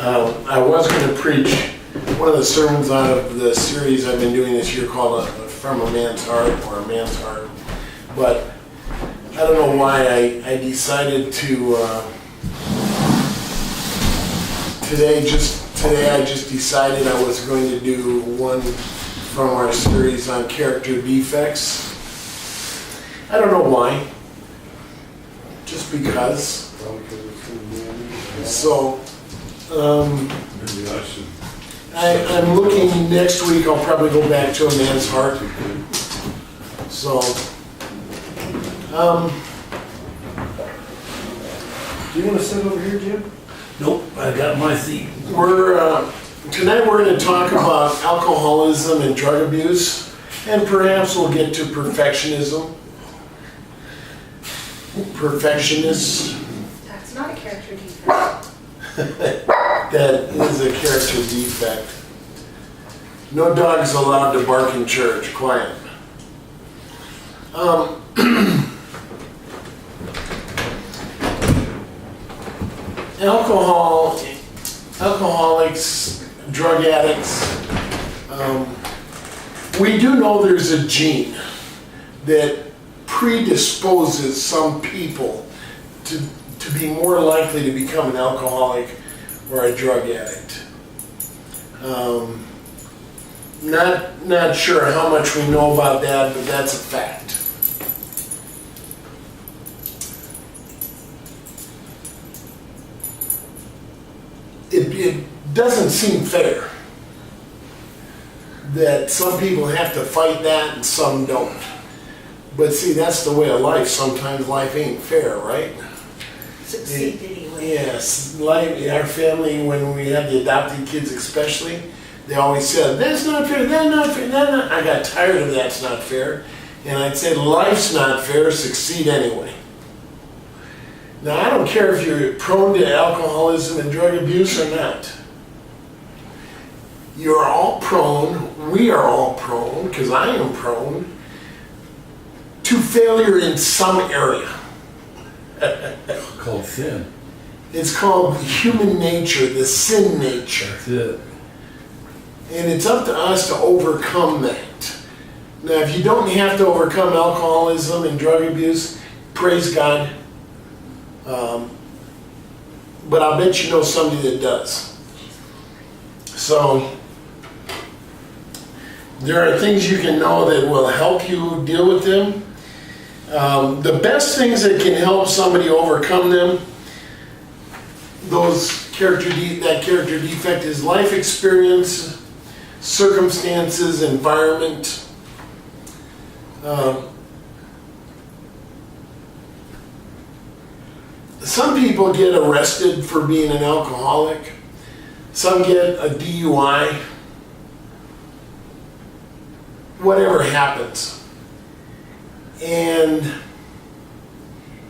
I was going to preach one of the sermons out of the series I've been doing this year called From a Man's Heart, or A Man's Heart. But I don't know why I decided to, today I just decided I was going to do one from our series on character defects. I don't know why, just because. So, I'm looking next week, I'll probably go back to A Man's Heart. So, do you want to sit over here, Jim? Nope, I got my seat. Tonight we're going to talk about alcoholism and drug abuse, and perhaps we'll get to perfectionism. Perfectionist. That's not a character defect. That is a character defect. No dogs allowed to bark in church. Quiet. Alcoholics, drug addicts, we do know there's a gene that predisposes some people to be more likely to become an alcoholic or a drug addict. Not sure how much we know about that, but that's a fact. It doesn't seem fair that some people have to fight that and some don't. But see, that's the way of life. Sometimes life ain't fair, right? Succeed anyway. Yes, like our family, when we had the adopted kids especially, they always said, that's not fair, that's not fair, that's not. I got tired of that's not fair. And I'd say, life's not fair, succeed anyway. Now, I don't care if you're prone to alcoholism and drug abuse or not. You're all prone, we are all prone, because I am prone, to failure in some area. Called sin. It's called human nature, the sin nature. That's it. And it's up to us to overcome that. Now, if you don't have to overcome alcoholism and drug abuse, praise God. But I'll bet you know somebody that does. So, there are things you can know that will help you deal with them. The best things that can help somebody overcome them, that character defect, is life experience, circumstances, environment. Some people get arrested for being an alcoholic. Some get a DUI. Whatever happens. And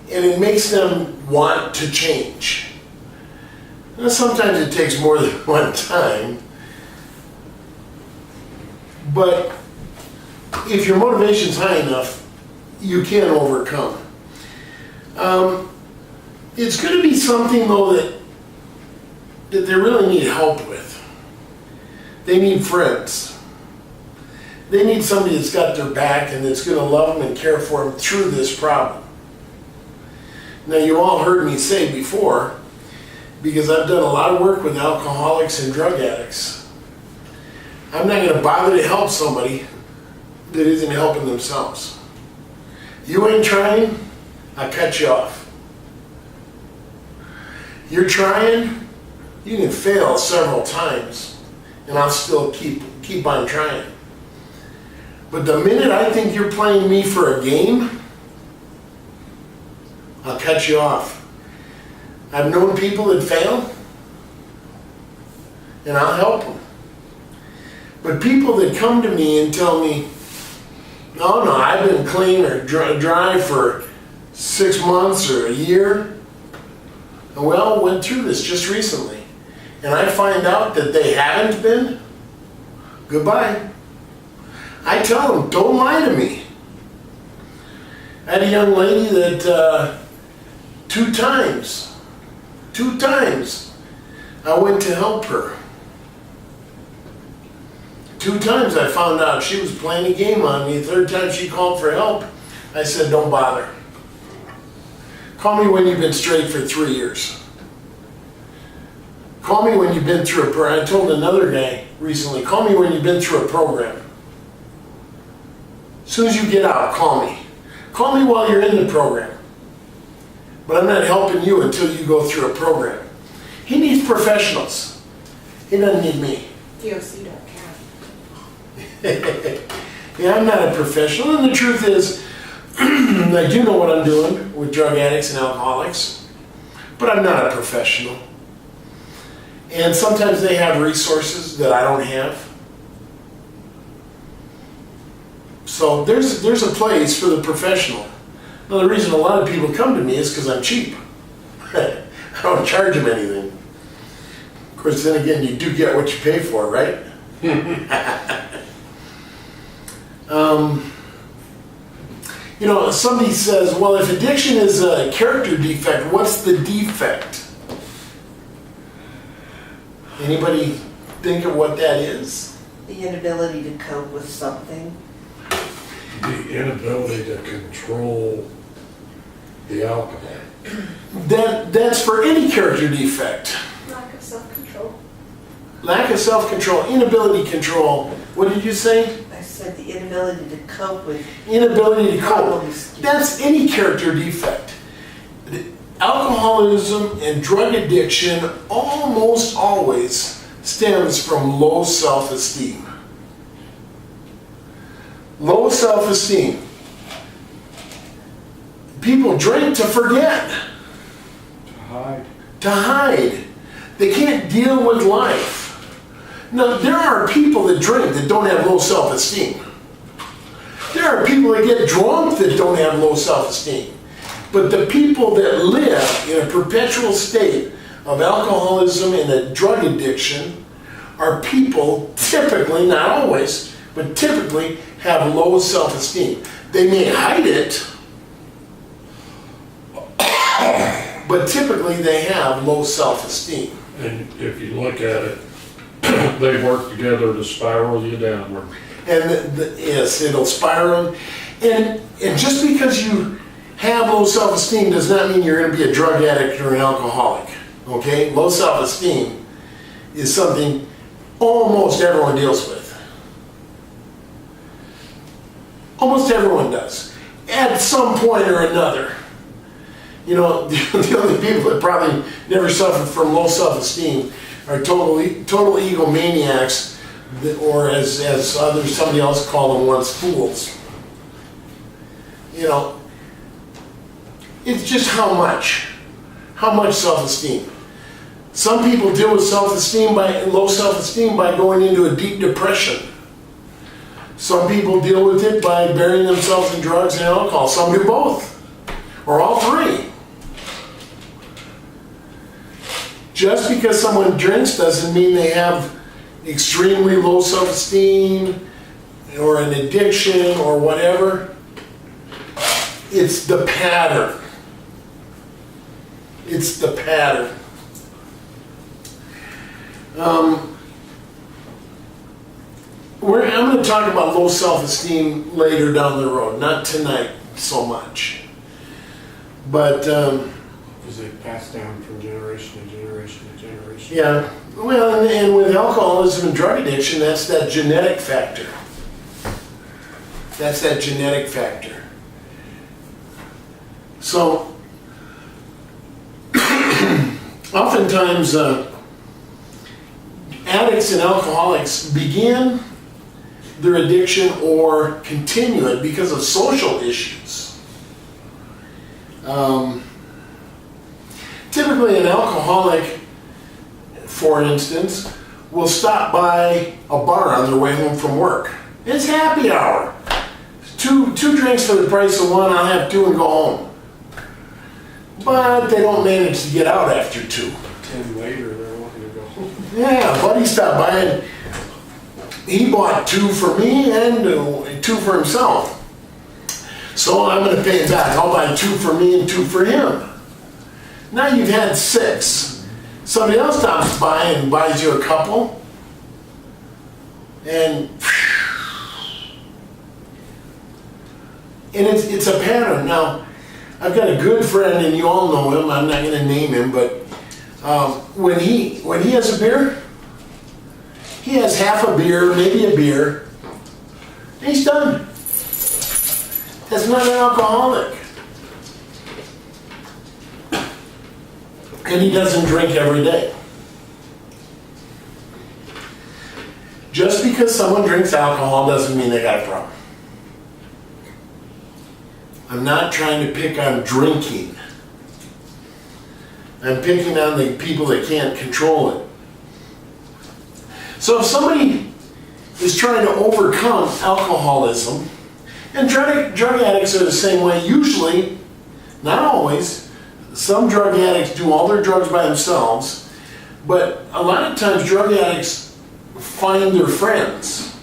it makes them want to change. Now, sometimes it takes more than one time. But if your motivation's high enough, you can overcome. It's going to be something, though, that they really need help with. They need friends. They need somebody that's got their back and that's going to love them and care for them through this problem. Now, you all heard me say before, because I've done a lot of work with alcoholics and drug addicts, I'm not going to bother to help somebody that isn't helping themselves. You ain't trying, I cut you off. You're trying, you can fail several times, and I'll still keep on trying. But the minute I think you're playing me for a game, I'll cut you off. I've known people that fail, and I'll help them. But people that come to me and tell me, no, I've been clean or dry for 6 months or a year, well, went through this just recently, and I find out that they haven't been, goodbye. I tell them, don't lie to me. I had a young lady that two times I went to help her. 2 times I found out she was playing a game on me. The 3rd time she called for help, I said, don't bother. Call me when you've been straight for 3 years. Call me when you've been through a program. I told another guy recently, call me when you've been through a program. As soon as you get out, call me. Call me while you're in the program. But I'm not helping you until you go through a program. He needs professionals. He doesn't need me. DOC don't count. Yeah, I'm not a professional, and the truth is, I do know what I'm doing with drug addicts and alcoholics, but I'm not a professional. And sometimes they have resources that I don't have. So there's a place for the professional. Now, the reason a lot of people come to me is because I'm cheap. I don't charge them anything. Of course, then again, you do get what you pay for, right? You know, somebody says, well, if addiction is a character defect, what's the defect? Anybody think of what that is? The inability to cope with something. The inability to control the alcohol. That's for any character defect. Lack of self-control. Lack of self-control, inability to control. What did you say? I said the inability to cope with Inability to cope. problems. That's any character defect. Alcoholism and drug addiction almost always stems from low self-esteem. Low self-esteem. People drink to forget, to hide. They can't deal with life. Now, there are people that drink that don't have low self-esteem. There are people that get drunk that don't have low self-esteem. But the people that live in a perpetual state of alcoholism and a drug addiction are people typically, not always, but typically have low self-esteem. They may hide it, but typically they have low self-esteem. And if you look at it, they work together to spiral you downward. And yes, it'll spiral. And just because you have low self-esteem does not mean you're going to be a drug addict or an alcoholic. Okay? Low self-esteem is something almost everyone deals with. Almost everyone does. At some point or another. You know, the only people that probably never suffer from low self-esteem are total egomaniacs, or as somebody else called them once, fools. You know, it's just how much self-esteem. Some people deal with low self-esteem by going into a deep depression. Some people deal with it by burying themselves in drugs and alcohol. Some do both, or all three. Just because someone drinks doesn't mean they have extremely low self-esteem or an addiction or whatever. It's the pattern. It's the pattern. I'm going to talk about low self-esteem later down the road, not tonight so much. But Is it passed down from generation to generation to generation? yeah, well, and with alcoholism and drug addiction, that's that genetic factor. That's that genetic factor. So, oftentimes, addicts and alcoholics begin their addiction or continue it because of social issues. Typically, an alcoholic, for instance, will stop by a bar on their way home from work. It's happy hour. Two drinks for the price of one, I'll have 2 and go home. But they don't manage to get out after 2. 10 later, they're wanting to go home. Yeah, buddy stopped by and he bought 2 for me and 2 for himself. So I'm going to pay it back. I'll buy 2 for me and 2 for him. Now you've had 6. somebody else stops by and buys you a couple, and it's a pattern. Now, I've got a good friend, and you all know him. I'm not going to name him, but when he has a beer, he has half a beer, maybe a beer, and he's done. That's not an alcoholic. And he doesn't drink every day. Just because someone drinks alcohol doesn't mean they got a problem. I'm not trying to pick on drinking. I'm picking on the people that can't control it. So if somebody is trying to overcome alcoholism, and drug addicts are the same way, usually, not always, some drug addicts do all their drugs by themselves, but a lot of times drug addicts find their friends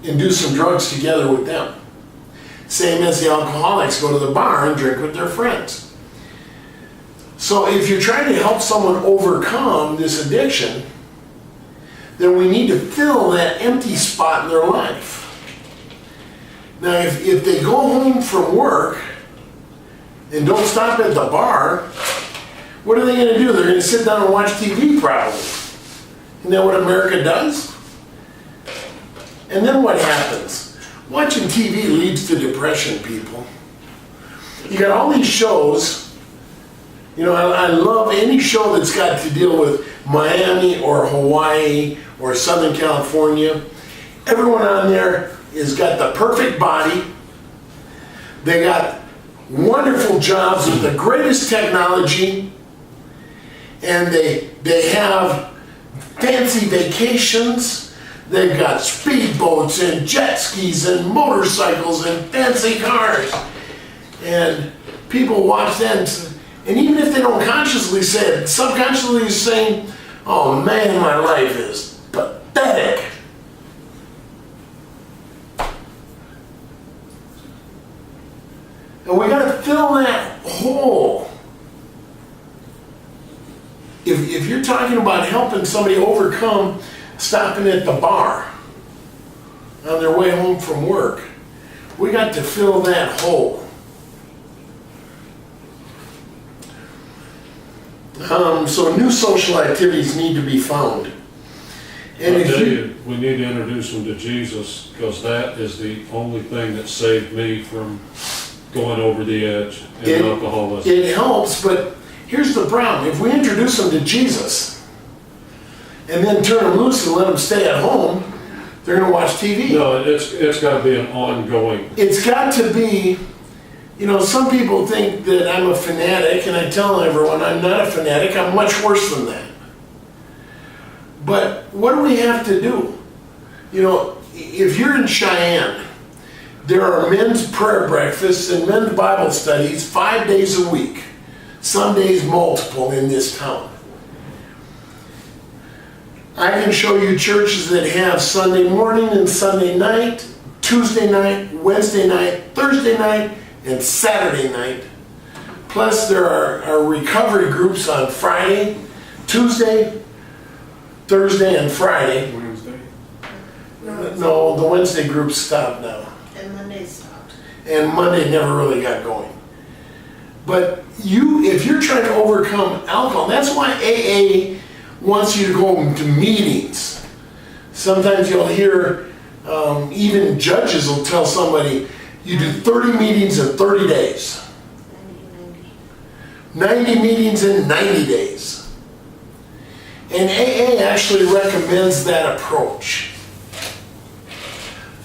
and do some drugs together with them. Same as the alcoholics go to the bar and drink with their friends. So if you're trying to help someone overcome this addiction, then we need to fill that empty spot in their life. Now, if they go home from work and don't stop at the bar, what are they going to do? They're going to sit down and watch TV probably. Isn't that what America does? And then what happens? Watching TV leads to depression, people. You got all these shows. You know, I love any show that's got to deal with Miami or Hawaii or Southern California. Everyone on there has got the perfect body. They got wonderful jobs with the greatest technology. And they have fancy vacations. They've got speedboats and jet skis and motorcycles and fancy cars. And people watch that, and even if they don't consciously say it, subconsciously is saying, oh man, my life is pathetic. And we gotta fill that hole. If you're talking about helping somebody overcome stopping at the bar on their way home from work, we got to fill that hole. So new social activities need to be found. And We need to introduce them to Jesus, because that is the only thing that saved me from going over the edge in alcoholism. It helps, but here's the problem. If we introduce them to Jesus and then turn them loose and let them stay at home, they're going to watch TV. No, it's got to be an ongoing. It's got to be, you know, some people think that I'm a fanatic, and I tell everyone I'm not a fanatic. I'm much worse than that. But what do we have to do? You know, if you're in Cheyenne, there are men's prayer breakfasts and men's Bible studies 5 days a week. Some days multiple in this town. I can show you churches that have Sunday morning and Sunday night, Tuesday night, Wednesday night, Thursday night, and Saturday night. Plus there are recovery groups on Friday, Tuesday, Thursday, and Friday. Wednesday. No, the Wednesday groups stopped now. And Monday stopped. And Monday never really got going. But if you're trying to overcome alcohol, that's why AA wants you to go to meetings. Sometimes you'll hear, even judges will tell somebody, you do 30 meetings in 30 days. 90 meetings in 90 days. And AA actually recommends that approach.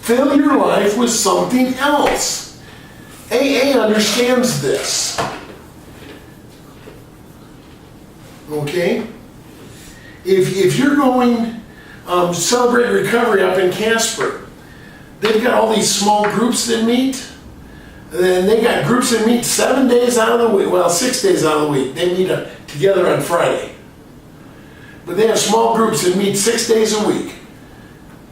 Fill your life with something else. AA understands this. Okay? If you're going Celebrate Recovery up in Casper, they've got all these small groups that meet. And they got groups that meet 7 days out of the week. Well, 6 days out of the week. They meet together on Friday. But they have small groups that meet 6 days a week.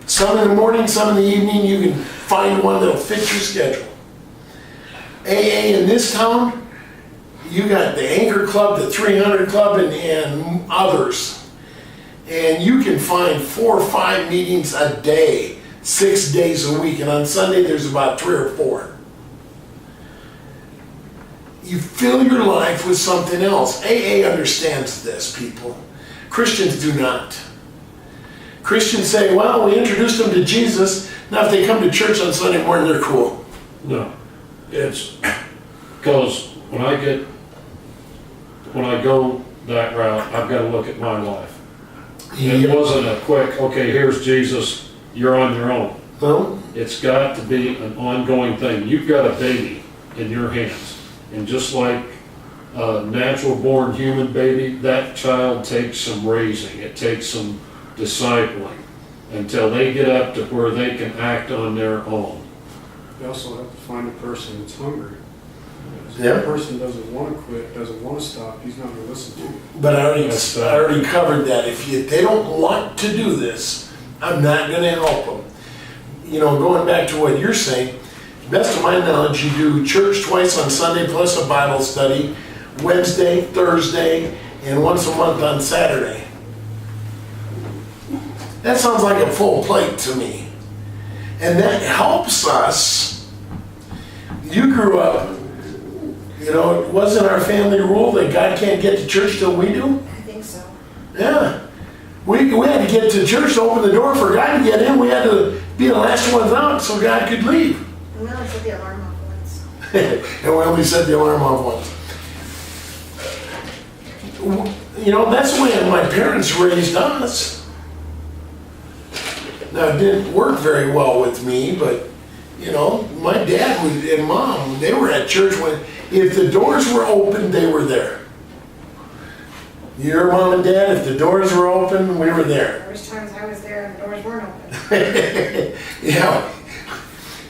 Some in the morning, some in the evening. You can find one that'll fit your schedule. AA in this town, You got the Anchor Club, the 300 Club, and others. And you can find 4 or 5 meetings a day, 6 days a week. And on Sunday, there's about 3 or 4. You fill your life with something else. AA understands this, people. Christians do not. Christians say, well, we introduced them to Jesus. Now if they come to church on Sunday morning, they're cool. No, it's because when I go that route, I've got to look at my life. It wasn't a quick, okay, here's Jesus, you're on your own. No? It's got to be an ongoing thing. You've got a baby in your hands. And just like a natural born human baby, that child takes some raising. It takes some discipling until they get up to where they can act on their own. You also have to find a person that's hungry. If Yeah. that person doesn't want to quit, doesn't want to stop, he's not going to listen to you. But I already covered that. If they don't want to do this, I'm not going to help them. You know, going back to what you're saying, best of my knowledge, you do church twice on Sunday plus a Bible study, Wednesday, Thursday, and once a month on Saturday. That sounds like a full plate to me. And that helps us. You grew up, you know, it wasn't our family rule that God can't get to church till we do? I think so. Yeah. We had to get to church to open the door for God to get in. We had to be the last ones out so God could leave. And we only set the alarm off once. And we only set the alarm off once. You know, that's the way my parents raised us. Now, it didn't work very well with me, but, you know, my dad and mom, they were at church when, if the doors were open, they were there. Your mom and dad, if the doors were open, we were there. There was times I was there and the doors weren't open. Yeah.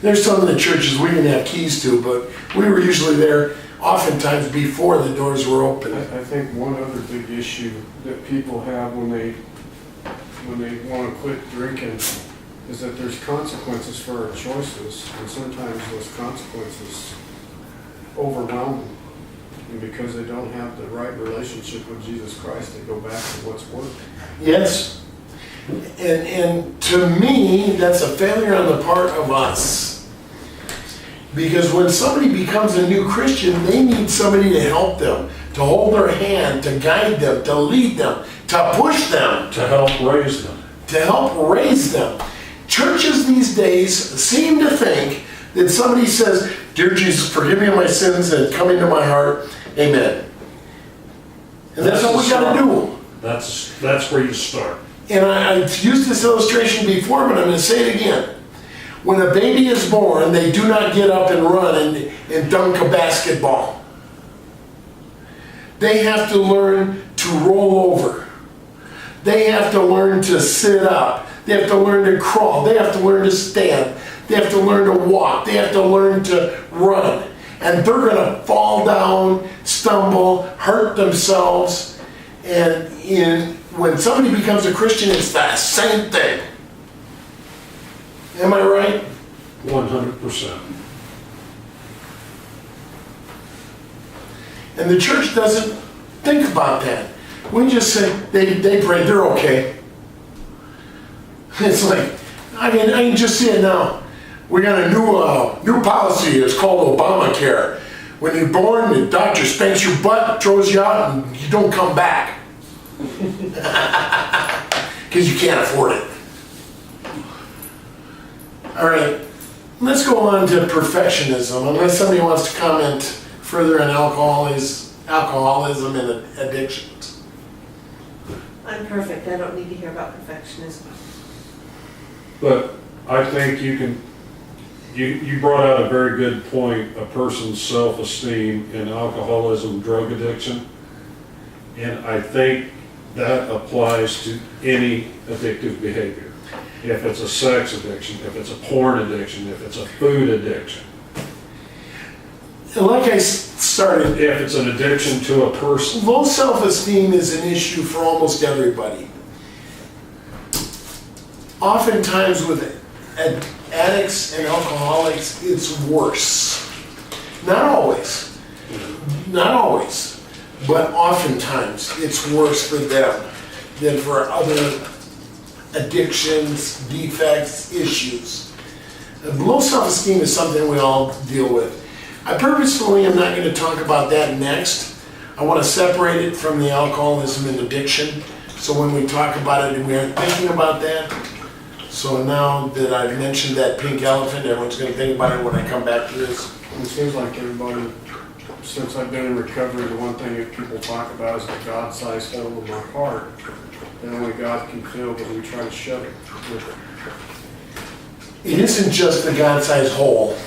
There's some of the churches we didn't have keys to, but we were usually there oftentimes before the doors were open. I think one other big issue that people have when they want to quit drinking is that there's consequences for our choices, and sometimes those consequences overwhelm them. And because they don't have the right relationship with Jesus Christ, they go back to what's worked. Yes. And to me, that's a failure on the part of us. Because when somebody becomes a new Christian, they need somebody to help them, to hold their hand, to guide them, to lead them, to push them. To help raise them. To help raise them. Churches these days seem to think that somebody says, "Dear Jesus, forgive me of my sins and come into my heart. Amen." And that's what we got to do. That's where you start. And I've used this illustration before, but I'm going to say it again. When a baby is born, they do not get up and run and dunk a basketball. They have to learn to roll over. They have to learn to sit up. They have to learn to crawl. They have to learn to stand. They have to learn to walk. They have to learn to run. And they're going to fall down, stumble, hurt themselves. And when somebody becomes a Christian, it's the same thing. Am I right? 100%. And the church doesn't think about that. We just say, they pray, they're okay. It's like, I can just see it now. We got a new policy. It's called Obamacare. When you're born, the doctor spanks your butt, throws you out, and you don't come back. Because you can't afford it. All right, let's go on to perfectionism, unless somebody wants to comment further on alcoholism and addictions. I'm perfect, I don't need to hear about perfectionism. But I think you brought out a very good point, a person's self-esteem in alcoholism, drug addiction. And I think that applies to any addictive behavior. If it's a sex addiction, if it's a porn addiction, if it's a food addiction. And like I started, If it's an addiction to a person. low self-esteem is an issue for almost everybody. Oftentimes with addicts and alcoholics, it's worse. Not always. not always, but oftentimes it's worse for them than for other addictions, defects, issues. Low self-esteem is something we all deal with. I purposefully am not going to talk about that next. I want to separate it from the alcoholism and addiction. So when we talk about it, we aren't thinking about that. So now that I've mentioned that pink elephant, everyone's going to think about it when I come back to this. It seems like everybody, since I've been in recovery, the one thing that people talk about is the God-sized hole in my heart that only God can fill, but we try to shut it. It isn't just the God-sized hole.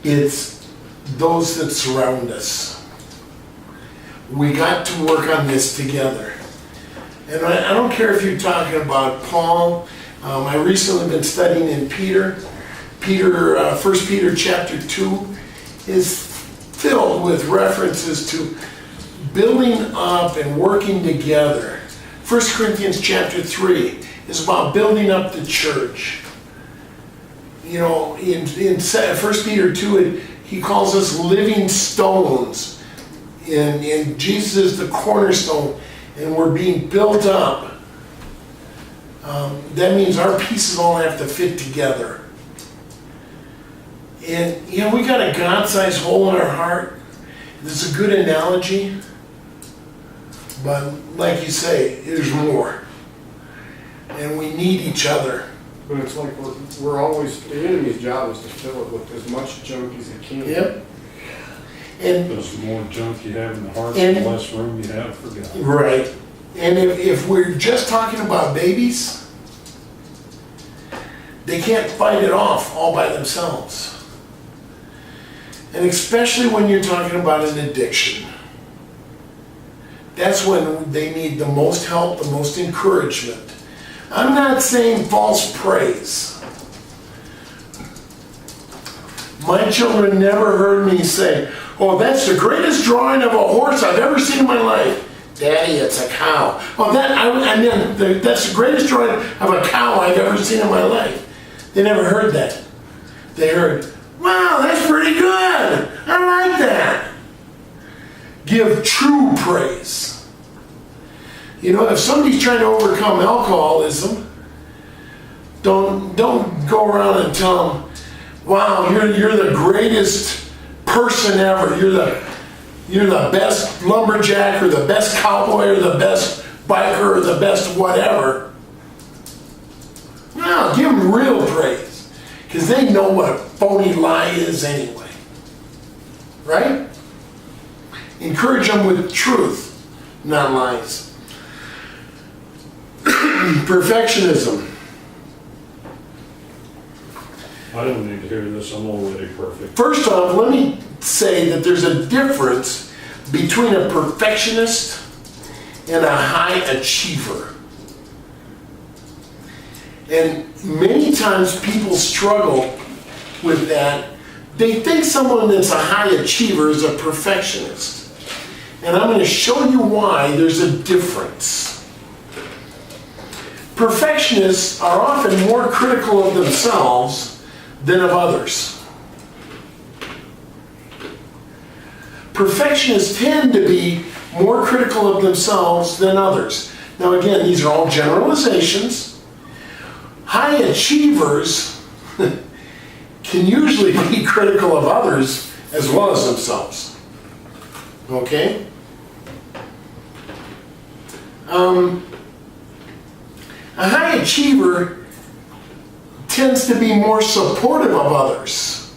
It's those that surround us. We got to work on this together. And I don't care if you're talking about Paul. I recently been studying in Peter. 1 Peter chapter 2 is filled with references to building up and working together. 1 Corinthians chapter 3 is about building up the church. You know, in 1 Peter 2, he calls us living stones. And Jesus is the cornerstone, and we're being built up. That means our pieces all have to fit together. And, you know, we got a God-sized hole in our heart. This is a good analogy. But like you say, there's more. And we need each other. But it's like we're always, the enemy's job is to fill it with as much junk as he can. Yep. And The more junk you have in the heart, the less room you have for God. right. And if we're just talking about babies, they can't fight it off all by themselves. And especially when you're talking about an addiction. That's when they need the most help, the most encouragement. I'm not saying false praise. My children never heard me say, "Oh, that's the greatest drawing of a horse I've ever seen in my life." "Daddy, it's a cow." "Oh, that's the greatest drawing of a cow I've ever seen in my life." They never heard that. They heard, "Wow, that's pretty good. I like that." Give true praise. You know, if somebody's trying to overcome alcoholism, don't go around and tell them, "Wow, you're the greatest person ever. You're the best lumberjack or the best cowboy or the best biker or the best whatever." No, give them real praise, because they know what a phony lie is anyway. Right? Encourage them with truth, not lies. Perfectionism. I don't need to hear this, I'm already perfect. First off, let me say that there's a difference between a perfectionist and a high achiever. And many times people struggle with that. They think someone that's a high achiever is a perfectionist. And I'm going to show you why there's a difference. Perfectionists are often more critical of themselves than of others. Perfectionists tend to be more critical of themselves than others. Now again, these are all generalizations. High achievers can usually be critical of others as well as themselves. Okay? A high achiever tends to be more supportive of others.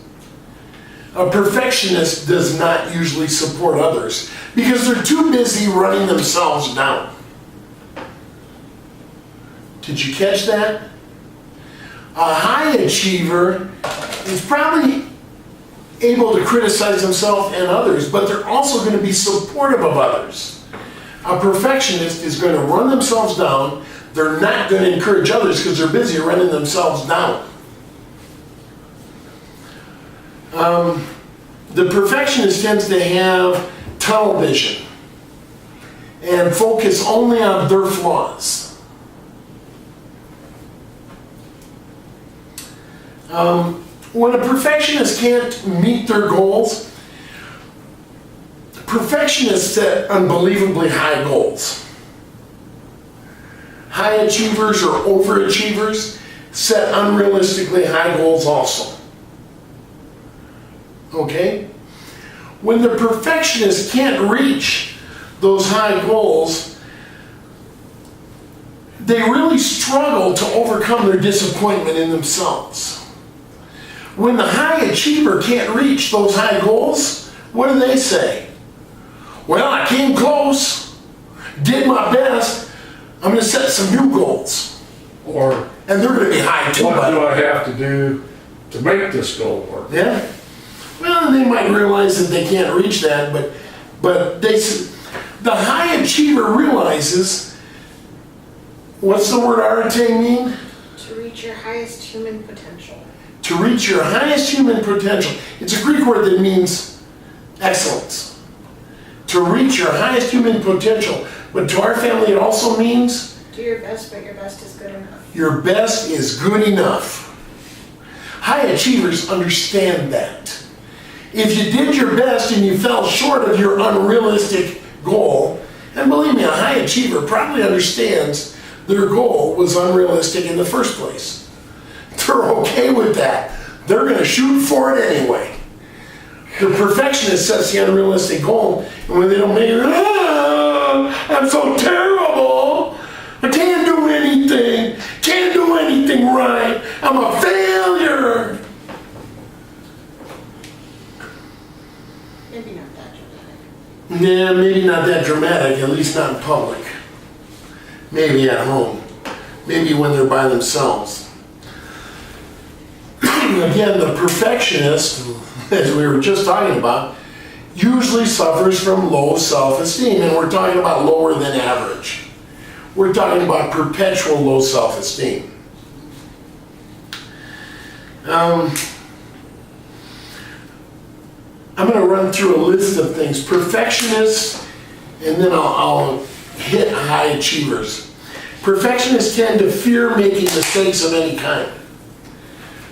A perfectionist does not usually support others because they're too busy running themselves down. Did you catch that? A high achiever is probably able to criticize himself and others, but they're also going to be supportive of others. A perfectionist is going to run themselves down. They're not going to encourage others because they're busy running themselves down. The perfectionist tends to have tunnel vision and focus only on their flaws. When a perfectionist can't meet their goals, Perfectionists set unbelievably high goals. High achievers or overachievers set unrealistically high goals also. Okay? When the perfectionist can't reach those high goals, they really struggle to overcome their disappointment in themselves. When the high achiever can't reach those high goals, what do they say? Well, I came close, did my best, I'm going to set some new goals. Or And they're going to be high too. what do I have to do to make this goal work? Yeah. Well, they might realize that they can't reach that, but the high achiever realizes, what's the word arete mean? To reach your highest human potential. To reach your highest human potential. It's a Greek word that means excellence. To reach your highest human potential. But to our family it also means Do your best, but your best is good enough. your best is good enough. High achievers understand that. If you did your best and you fell short of your unrealistic goal, and believe me, a high achiever probably understands their goal was unrealistic in the first place. They're okay with that. They're going to shoot for it anyway. The perfectionist sets the unrealistic goal, and when they don't make it, I'm so terrible. I can't do anything. Can't do anything right. I'm a failure. Maybe not that dramatic. Yeah, maybe not that dramatic, at least not in public. Maybe at home. Maybe when they're by themselves. Again, the perfectionist, as we were just talking about, usually suffers from low self-esteem, and we're talking about lower than average. We're talking about perpetual low self-esteem. I'm going to run through a list of things. Perfectionists, and then I'll hit high achievers. Perfectionists tend to fear making mistakes of any kind.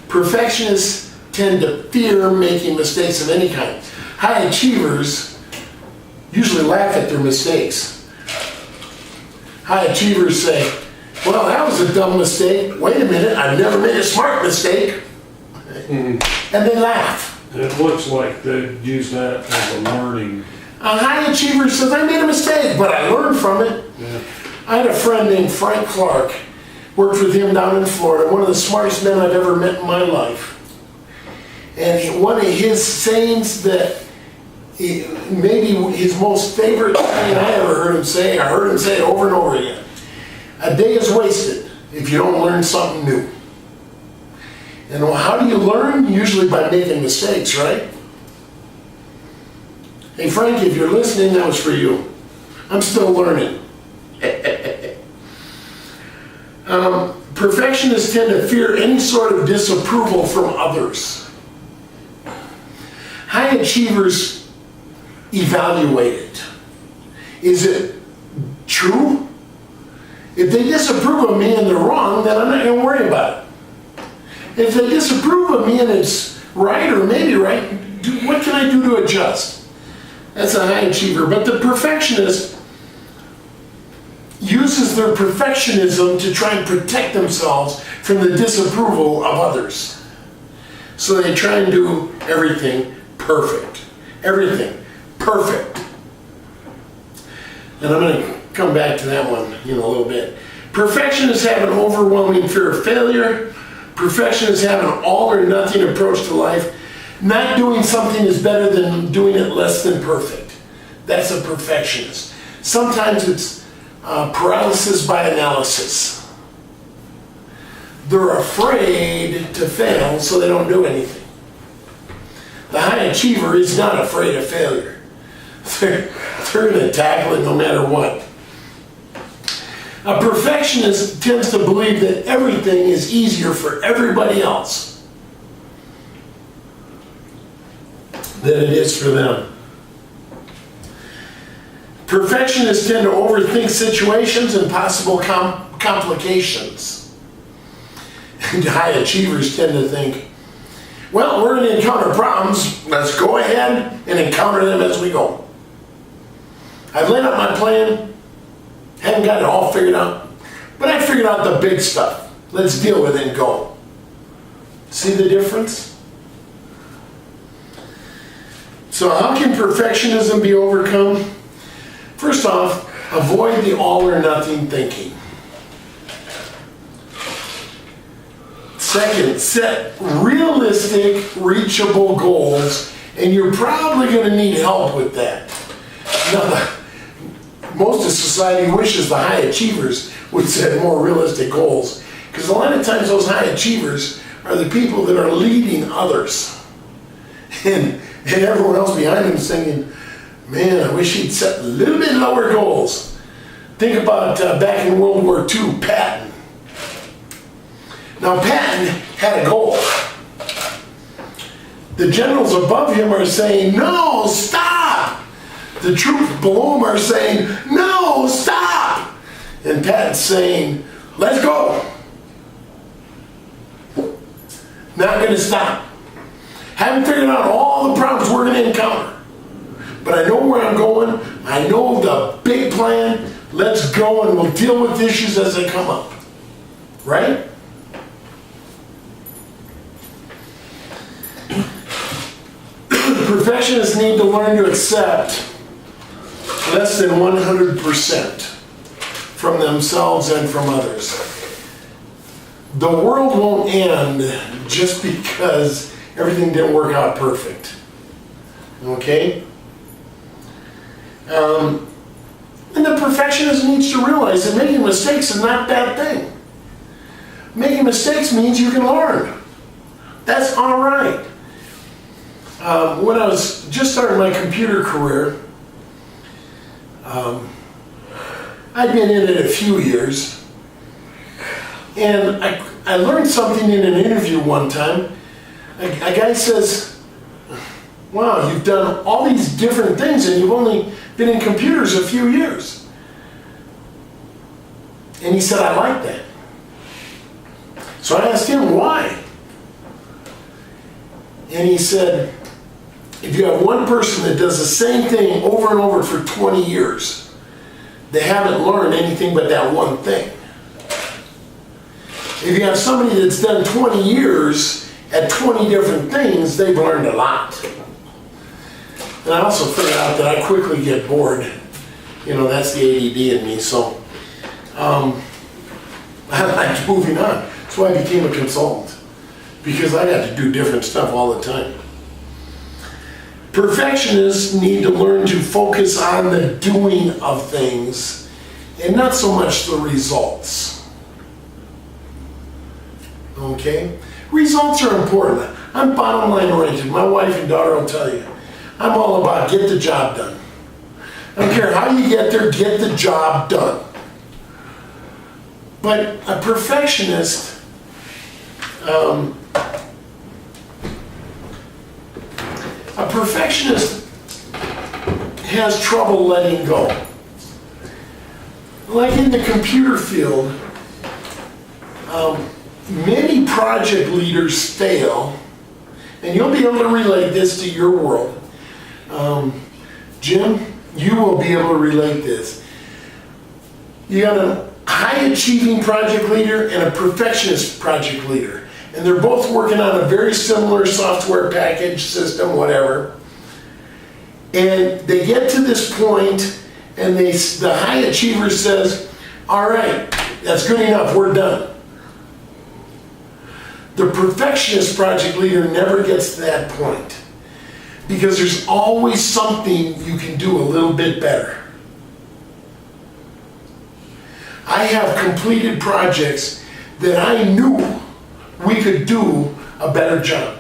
Perfectionists tend to fear making mistakes of any kind. High achievers usually laugh at their mistakes. High achievers say, well, that was a dumb mistake. Wait a minute, I've never made a smart mistake. And they laugh. It looks like they use that as a learning. A high achiever says, I made a mistake, but I learned from it. Yeah. I had a friend named Frank Clark, worked with him down in Florida, one of the smartest men I've ever met in my life. And one of his sayings that maybe his most favorite thing I ever heard him say, I heard him say it over and over again. A day is wasted if you don't learn something new. And how do you learn? Usually by making mistakes, right? Hey Frank, if you're listening, that was for you. I'm still learning. Perfectionists tend to fear any sort of disapproval from others. High achievers evaluate it. Is it true? If they disapprove of me and they're wrong, then I'm not going to worry about it. If they disapprove of me and it's right or maybe right, what can I do to adjust? That's a high achiever. But the perfectionist uses their perfectionism to try and protect themselves from the disapproval of others. So they try and do everything perfect. Everything perfect. And I'm going to come back to that one in a little bit. Perfectionists have an overwhelming fear of failure. Perfectionists have an all or nothing approach to life. Not doing something is better than doing it less than perfect. That's a perfectionist. Sometimes it's paralysis by analysis. They're afraid to fail, so they don't do anything. The high achiever is not afraid of failure. They're going to tackle it no matter what. A perfectionist tends to believe that everything is easier for everybody else than it is for them. Perfectionists tend to overthink situations and possible complications. And high achievers tend to think, well, we're going to encounter problems. Let's go ahead and encounter them as we go. I've laid out my plan, haven't got it all figured out, but I figured out the big stuff. Let's deal with it and go. See the difference? So how can perfectionism be overcome? First off, avoid the all or nothing thinking. Second, set realistic, reachable goals, and you're probably going to need help with that. Now, most of society wishes the high achievers would set more realistic goals, because a lot of times those high achievers are the people that are leading others. And everyone else behind them saying, man, I wish he'd set a little bit lower goals. Think about back in World War II, Patton. Now, Patton had a goal. The generals above him are saying, no, stop. The troops below him are saying, no, stop. And Patton's saying, let's go. Not going to stop. Haven't figured out all the problems we're going to encounter. But I know where I'm going. I know the big plan. Let's go and we'll deal with issues as they come up. Right? Perfectionists need to learn to accept less than 100% from themselves and from others. The world won't end just because everything didn't work out perfect. Okay? And the perfectionist needs to realize that making mistakes is not a bad thing. Making mistakes means you can learn. That's all right. When I was just starting my computer career, I'd been in it a few years, and I learned something in an interview one time. A guy says, wow, you've done all these different things and you've only been in computers a few years. And he said, I like that. So I asked him why. And he said, if you have one person that does the same thing over and over for 20 years, they haven't learned anything but that one thing. If you have somebody that's done 20 years at 20 different things, they've learned a lot. And I also figured out that I quickly get bored. You know, that's the ADD in me, so I like moving on. That's why I became a consultant, because I got to do different stuff all the time. Perfectionists need to learn to focus on the doing of things and not so much the results. Okay? Results are important. I'm bottom line oriented. My wife and daughter will tell you. I'm all about get the job done. I don't care how you get there, get the job done. But a perfectionist, has trouble letting go. Like in the computer field, many project leaders fail, and you'll be able to relate this to your world. Jim, you will be able to relate this. You got a high-achieving project leader and a perfectionist project leader, and they're both working on a very similar software package, system, whatever. And they get to this point, and the high achiever says, all right, that's good enough, we're done. The perfectionist project leader never gets to that point, because there's always something you can do a little bit better. I have completed projects that I knew we could do a better job.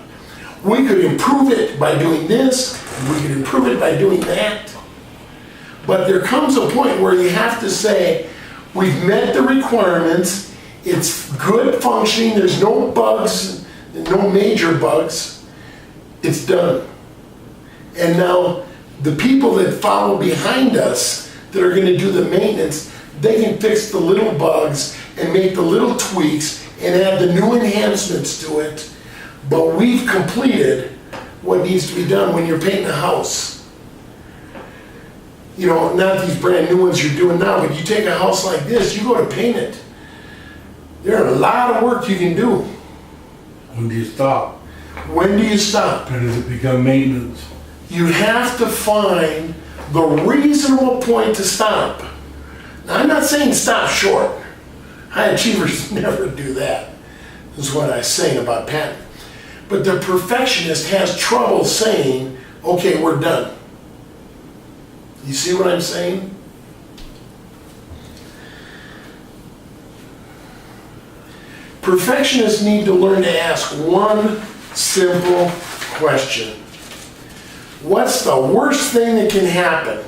We could improve it by doing this, we could improve it by doing that. But there comes a point where you have to say, we've met the requirements, it's good functioning, there's no bugs, no major bugs, it's done. And now the people that follow behind us that are going to do the maintenance, they can fix the little bugs and make the little tweaks and add the new enhancements to it. But we've completed what needs to be done when you're painting a house. you know, not these brand new ones you're doing now, but you take a house like this, you go to paint it. There are a lot of work you can do. When do you stop? When do you stop? When does it become maintenance? You have to find the reasonable point to stop. Now, I'm not saying stop short. High achievers never do that, is what I'm saying about Pat. But the perfectionist has trouble saying, okay, we're done. You see what I'm saying? Perfectionists need to learn to ask one simple question. What's the worst thing that can happen?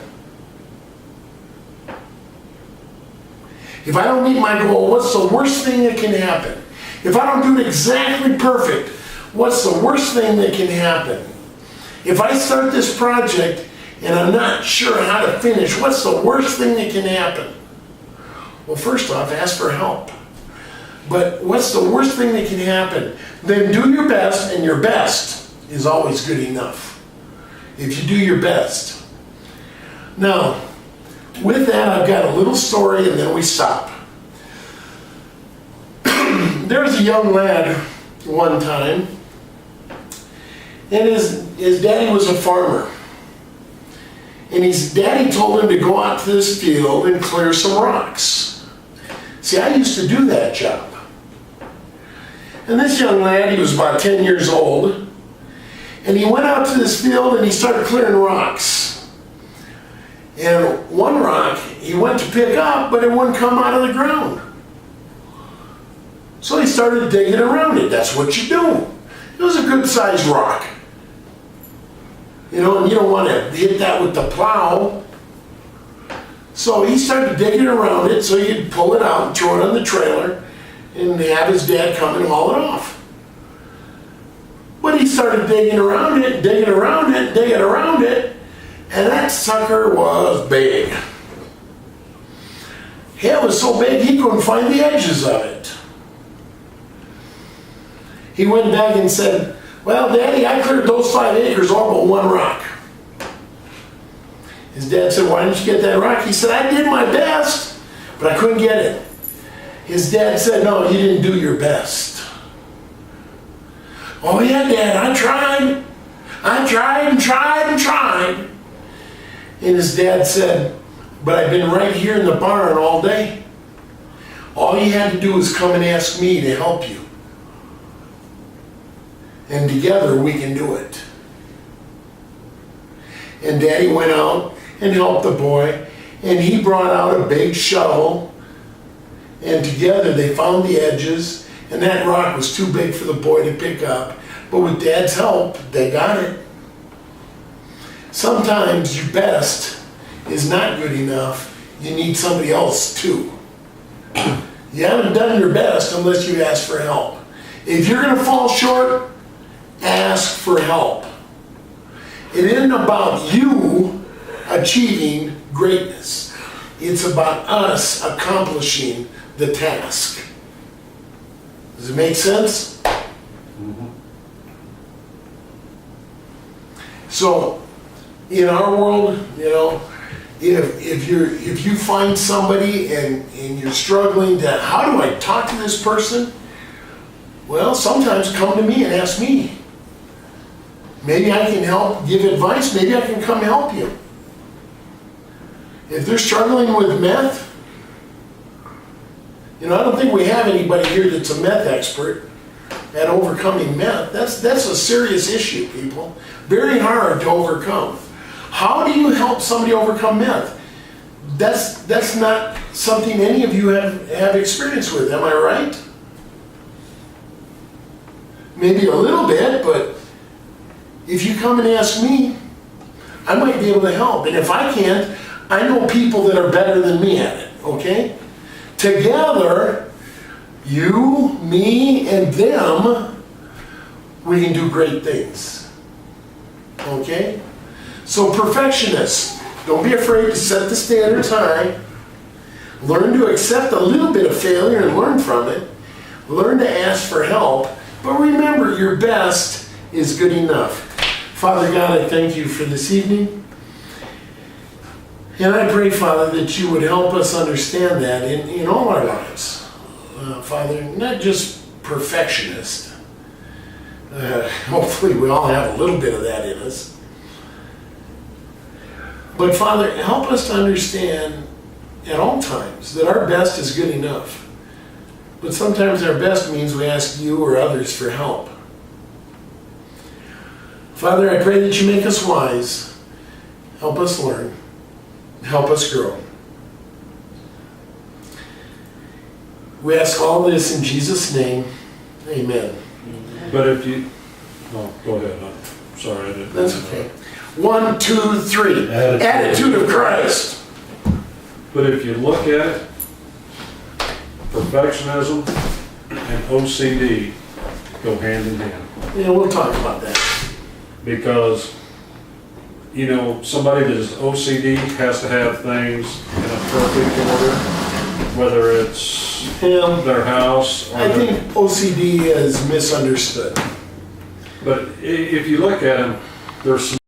If I don't meet my goal, what's the worst thing that can happen? If I don't do it exactly perfect, what's the worst thing that can happen? If I start this project and I'm not sure how to finish, what's the worst thing that can happen? Well, first off, ask for help. But what's the worst thing that can happen? Then do your best, and your best is always good enough. If you do your best. Now, with that, I've got a little story, and then we stop. There was a young lad one time, and his daddy was a farmer. And his daddy told him to go out to this field and clear some rocks. See, I used to do that job. And this young lad, he was about 10 years old, and he went out to this field and he started clearing rocks. And one rock he went to pick up, but it wouldn't come out of the ground. So he started digging around it. That's what you do. It was a good sized rock. You know, and you don't want to hit that with the plow. So he started digging around it so he'd pull it out and throw it on the trailer and have his dad come and haul it off. But he started digging around it, digging around it, digging around it, and that sucker was big. It was so big he couldn't find the edges of it. He went back and said, well, Daddy, I cleared those 5 acres all but one rock. His dad said, why didn't you get that rock? He said, I did my best, but I couldn't get it. His dad said, no, you didn't do your best. Oh yeah, Dad, I tried. I tried and tried and tried. And his dad said, but I've been right here in the barn all day. All you had to do was come and ask me to help you. And together we can do it. And Daddy went out and helped the boy, and he brought out a big shovel, and together they found the edges, and that rock was too big for the boy to pick up, but with Dad's help, they got it. Sometimes your best is not good enough. You need somebody else too. You haven't done your best unless you ask for help. If you're going to fall short, ask for help. It isn't about you achieving greatness. It's about us accomplishing the task. Does it make sense? Mm-hmm. So, in our world, you know, if you find somebody and you're struggling to, how do I talk to this person? Well, sometimes come to me and ask me. Maybe I can help give advice. Maybe I can come help you. If they're struggling with meth, you know, I don't think we have anybody here that's a meth expert at overcoming meth. That's a serious issue, people. Very hard to overcome. How do you help somebody overcome meth? That's not something any of you have experience with, am I right? Maybe a little bit, but if you come and ask me, I might be able to help. And if I can't, I know people that are better than me at it, okay? Together, you, me, and them, we can do great things, okay? So perfectionists, don't be afraid to set the standards high. Learn to accept a little bit of failure and learn from it. Learn to ask for help. But remember, your best is good enough. Father God, I thank you for this evening. And I pray, Father, that you would help us understand that in all our lives. Father, not just perfectionist. Hopefully we all have a little bit of that in us. But Father, help us to understand at all times that our best is good enough. But sometimes our best means we ask you or others for help. Father, I pray that you make us wise. Help us learn. Help us grow. We ask all this in Jesus' name. Amen. But if you, oh, go ahead, I'm sorry, I didn't. That's okay. 1, 2, 3. Attitude of Christ. But if you look at it, perfectionism and OCD go hand in hand. Yeah, we'll talk about that. Because, you know, somebody that is OCD has to have things in a perfect order, whether it's Yeah, their house or I think OCD is misunderstood. but if you look at them, there's some